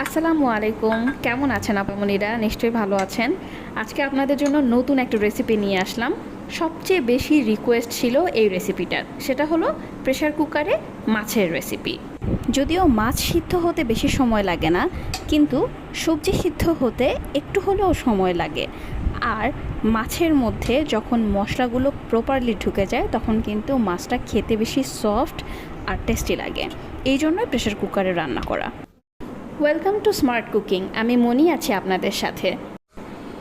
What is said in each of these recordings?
আসসালামু আলাইকুম, কেমন আছেন আপামনিরা? নিশ্চয়ই ভালো আছেন। আজকে আপনাদের জন্য নতুন একটা রেসিপি নিয়ে আসলাম। সবচেয়ে বেশি রিকোয়েস্ট ছিল এই রেসিপিটার, সেটা হলো প্রেশার কুকারে মাছের রেসিপি। যদিও মাছ সিদ্ধ হতে বেশি সময় লাগে না, কিন্তু সবজি সিদ্ধ হতে একটু হলেও সময় লাগে। আর মাছের মধ্যে যখন মশলাগুলো প্রপারলি ঢুকে যায় তখন কিন্তু মাছটা খেতে বেশি সফট আর টেস্টি লাগে। এই জন্যই প্রেশার কুকারে রান্না করা। ওয়েলকাম টু স্মার্ট কুকিং, আমি মনি আছি আপনাদের সাথে।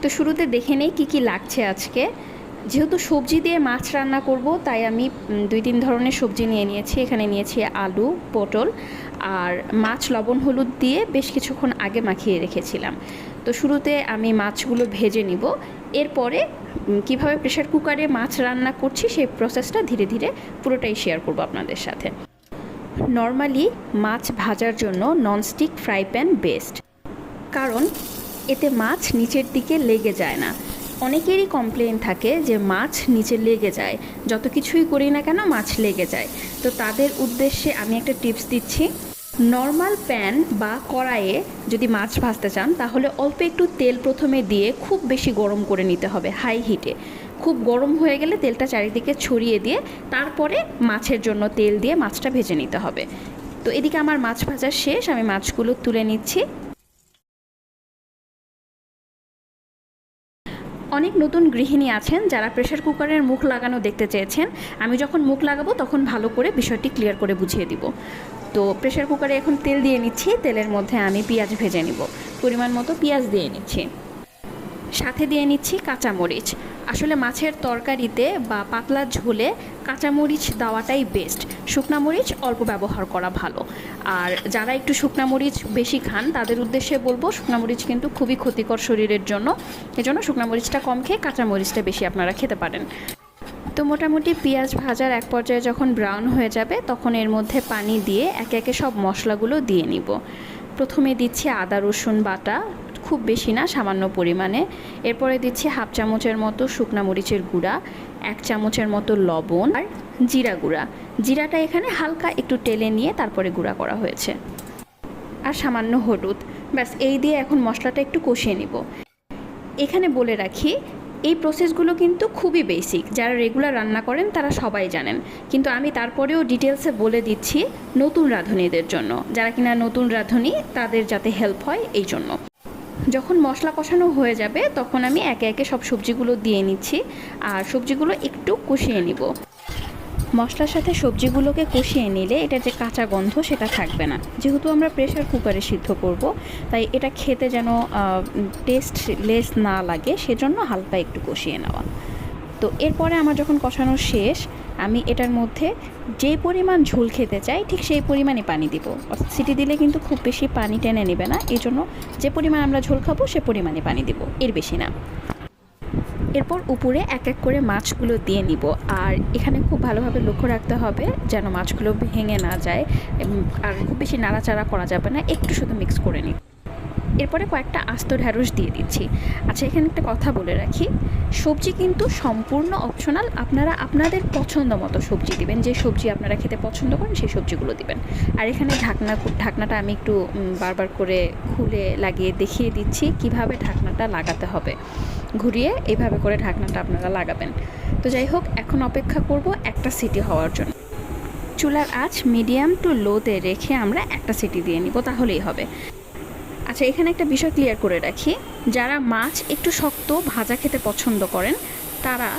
তো শুরুতে দেখে নেই কী কী লাগছে আজকে। যেহেতু সবজি দিয়ে মাছ রান্না করব, তাই আমি 2-3 ধরনের সবজি নিয়ে নিয়েছি। এখানে নিয়েছি আলু, পটল আর মাছ লবণ হলুদ দিয়ে বেশ কিছুক্ষণ আগে মাখিয়ে রেখেছিলাম। তো শুরুতে আমি মাছগুলো ভেজে নিব, এরপরে কিভাবে প্রেশার কুকারে মাছ রান্না করছি সেই প্রসেসটা ধীরে ধীরে পুরোটাই শেয়ার করব আপনাদের সাথে। নর্মালি মাছ ভাজার জন্য ননস্টিক ফ্রাই প্যান বেস্ট, কারণ এতে মাছ নিচের দিকে লেগে যায় না। অনেকেরই কমপ্লেন থাকে যে মাছ নিচে লেগে যায়, যত কিছুই করি না কেন মাছ লেগে যায়। তো তাদের উদ্দেশ্যে আমি একটা টিপস দিচ্ছি। নর্মাল প্যান বা কড়াইয়ে যদি মাছ ভাজতে চান, তাহলে অল্প একটু তেল প্রথমে দিয়ে খুব বেশি গরম করে নিতে হবে হাই হিটে। খুব গরম হয়ে গেলে তেলটা চারিদিকে ছড়িয়ে দিয়ে তারপরে মাছের জন্য তেল দিয়ে মাছটা ভেজে নিতে হবে। তো এদিকে আমার মাছ ভাজা শেষ, আমি মাছগুলো তুলে নিচ্ছি। অনেক নতুন গৃহিণী আছেন যারা প্রেশার কুকারের মুখ লাগানো দেখতে চেয়েছেন। আমি যখন মুখ লাগাবো তখন ভালো করে বিষয়টি ক্লিয়ার করে বুঝিয়ে দিব। তো প্রেশার কুকারে এখন তেল দিয়ে নিচ্ছি, তেলের মধ্যে আমি পেঁয়াজ ভেজে নিব। পরিমাণ মতো পেঁয়াজ দিয়ে নিচ্ছি, সাথে দিয়ে নিচ্ছি কাঁচামরিচ। আসলে মাছের তরকারিতে বা পাতলা ঝোলে কাঁচামরিচ দেওয়াটাই বেস্ট, শুকনা মরিচ অল্প ব্যবহার করা ভালো। আর যারা একটু শুকনা মরিচ বেশি খান তাদের উদ্দেশ্যে বলবো, শুকনা মরিচ কিন্তু খুবই ক্ষতিকর শরীরের জন্য। এজন্য শুকনা মরিচটা কম খেয়ে কাঁচামরিচটা বেশি আপনারা খেতে পারেন। তো মোটামুটি পেঁয়াজ ভাজার এক পর্যায়ে যখন ব্রাউন হয়ে যাবে তখন এর মধ্যে পানি দিয়ে একে একে সব মশলাগুলো দিয়ে নিব। প্রথমে দিচ্ছি আদা রসুন বাটা, খুব বেশি না, সামান্য পরিমাণে। এরপরে দিচ্ছি হাফ চামচের মতো শুকনা মরিচের গুঁড়া, 1 চামচের মতো লবণ আর জিরা গুঁড়া। জিরাটা এখানে হালকা একটু টেলে নিয়ে তারপরে গুঁড়া করা হয়েছে, আর সামান্য হলুদ। ব্যাস এই দিয়ে এখন মশলাটা একটু কষিয়ে নিব। এখানে বলে রাখি, এই প্রসেসগুলো কিন্তু খুবই বেসিক, যারা রেগুলার রান্না করেন তারা সবাই জানেন, কিন্তু আমি তারপরেও ডিটেলসে বলে দিচ্ছি নতুন রাঁধুনিদের জন্য, যারা কিনা নতুন রাঁধুনি তাদের যাতে হেল্প হয় এই জন্য। যখন মশলা কষানো হয়ে যাবে তখন আমি একে একে সব সবজিগুলো দিয়ে নিচ্ছি, আর সবজিগুলো একটু কষিয়ে নিব। মশলার সাথে সবজিগুলোকে কষিয়ে নিলে এটা যে কাঁচা গন্ধ সেটা থাকবে না। যেহেতু আমরা প্রেশার কুকারে সিদ্ধ করব, তাই এটা খেতে যেন টেস্টলেস না লাগে, সেজন্য হালকা একটু কষিয়ে নেওয়া। তো এরপরে আমার যখন কষানো শেষ, আমি এটার মধ্যে যে পরিমাণ ঝোল খেতে চাই ঠিক সেই পরিমাণে পানি দিব। সিটি দিলে কিন্তু খুব বেশি পানি টেনে নেবে না, এই জন্য যে পরিমাণ আমরা ঝোল খাবো সে পরিমাণে পানি দিব, এর বেশি না। এরপর উপরে এক এক করে মাছগুলো দিয়ে নিব, আর এখানে খুব ভালোভাবে লক্ষ্য রাখতে হবে যেন মাছগুলো ভেঙে না যায়, আর খুব বেশি নাড়াচাড়া করা যাবে না, একটু শুধু মিক্স করে নিই। এরপরে কয়েকটা আস্ত ঢ্যাঁড়স দিয়ে দিচ্ছি। আচ্ছা, এখানে একটা কথা বলে রাখি, সবজি কিন্তু সম্পূর্ণ অপশনাল, আপনারা আপনাদের পছন্দ মতো সবজি দিবেন, যে সবজি আপনারা খেতে পছন্দ করেন সেই সবজিগুলো দিবেন। আর এখানে ঢাকনাটা আমি একটু বারবার করে খুলে লাগিয়ে দেখিয়ে দিচ্ছি কিভাবে ঢাকনাটা লাগাতে হবে। ঘুরিয়ে এইভাবে করে ঢাকনাটা আপনারা লাগাবেন। তো যাই হোক, এখন অপেক্ষা করব একটা সিটি হওয়ার জন্য। চুলার আঁচ মিডিয়াম টু লোতে রেখে আমরা একটা সিটি দিয়ে নিব, তাহলেই হবে। আচ্ছা, এখানে একটা বিষয় ক্লিয়ার করে রাখি, যারা মাছ একটু শক্ত ভাজা খেতে পছন্দ করেন তারা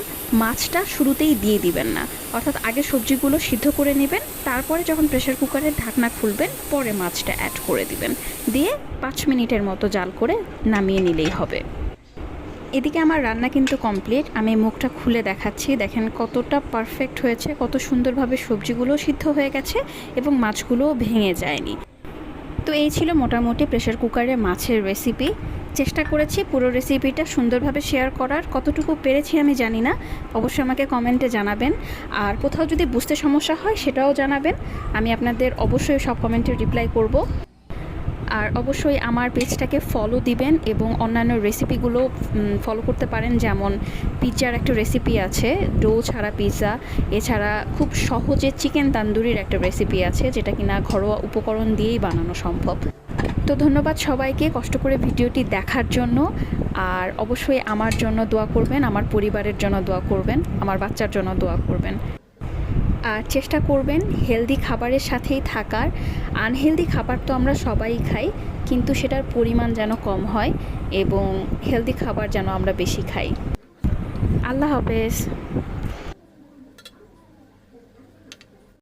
মাছটা শুরুতেই দিয়ে দিবেন না, অর্থাৎ আগে সবজিগুলো সিদ্ধ করে নেবেন, তারপরে যখন প্রেশার কুকারের ঢাকনা খুলবেন পরে মাছটা অ্যাড করে দিবেন, দিয়ে 5 মিনিটের মতো জাল করে নামিয়ে নিলেই হবে। এদিকে আমার রান্না কিন্তু কমপ্লিট, আমি মুখটা খুলে দেখাচ্ছি, দেখেন কতটা পারফেক্ট হয়েছে, কত সুন্দরভাবে সবজিগুলো সিদ্ধ হয়ে গেছে এবং মাছগুলোও ভেঙে যায়নি। তো এই ছিল মোটামুটি প্রেশার কুকারে মাছের রেসিপি। চেষ্টা করেছি পুরো রেসিপিটা সুন্দরভাবে শেয়ার করার, কতটুকু পেরেছি আমি জানি না, অবশ্যই আমাকে কমেন্টে জানাবেন। আর কোথাও যদি বুঝতে সমস্যা হয় সেটাও জানাবেন, আমি আপনাদের অবশ্যই সব কমেন্টে রিপ্লাই করব। আর অবশ্যই আমার পেজটাকে ফলো দিবেন এবং অন্যান্য রেসিপিগুলো ফলো করতে পারেন, যেমন পিৎজার একটা রেসিপি আছে, ডো ছাড়া পিৎজা। এছাড়া খুব সহজে চিকেন তান্দুরির একটা রেসিপি আছে, যেটা কিনা ঘরোয়া উপকরণ দিয়েই বানানো সম্ভব। তো ধন্যবাদ সবাইকে কষ্ট করে ভিডিওটি দেখার জন্য। আর অবশ্যই আমার জন্য দোয়া করবেন, আমার পরিবারের জন্য দোয়া করবেন, আমার বাচ্চার জন্য দোয়া করবেন। আর চেষ্টা করবেন হেলদি খাবারের সাথেই থাকার। আনহেলদি খাবার তো আমরা সবাই খাই, কিন্তু সেটার পরিমাণ যেন কম হয় এবং হেলদি খাবার যেন আমরা বেশি খাই। আল্লাহ হাফেজ।